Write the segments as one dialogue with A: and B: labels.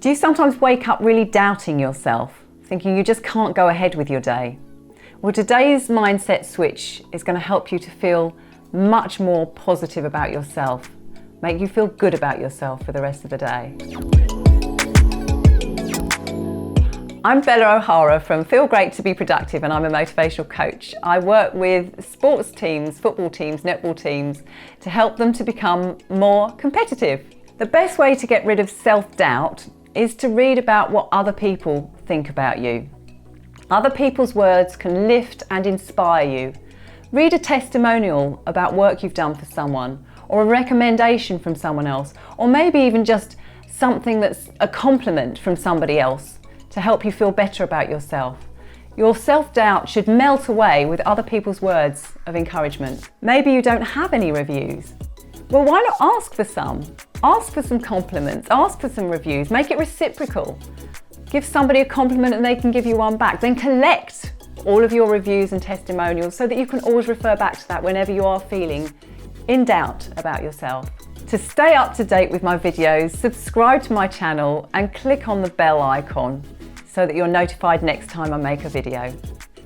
A: Do you sometimes wake up really doubting yourself, thinking you just can't go ahead with your day? Well, today's mindset switch is going to help you to feel much more positive about yourself, make you feel good about yourself for the rest of the day. I'm Bella O'Hara from Feel Great to Be Productive, and I'm a motivational coach. I work with sports teams, football teams, netball teams to help them to become more competitive. The best way to get rid of self-doubt is to read about what other people think about you. Other people's words can lift and inspire you. Read a testimonial about work you've done for someone, or a recommendation from someone else, or maybe even just something that's a compliment from somebody else to help you feel better about yourself. Your self-doubt should melt away with other people's words of encouragement. Maybe you don't have any reviews. Well, why not ask for some? Ask for some compliments, ask for some reviews, make it reciprocal. Give somebody a compliment and they can give you one back. Then collect all of your reviews and testimonials so that you can always refer back to that whenever you are feeling in doubt about yourself. To stay up to date with my videos, subscribe to my channel and click on the bell icon so that you're notified next time I make a video.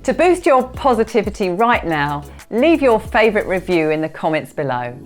A: To boost your positivity right now, leave your favourite review in the comments below.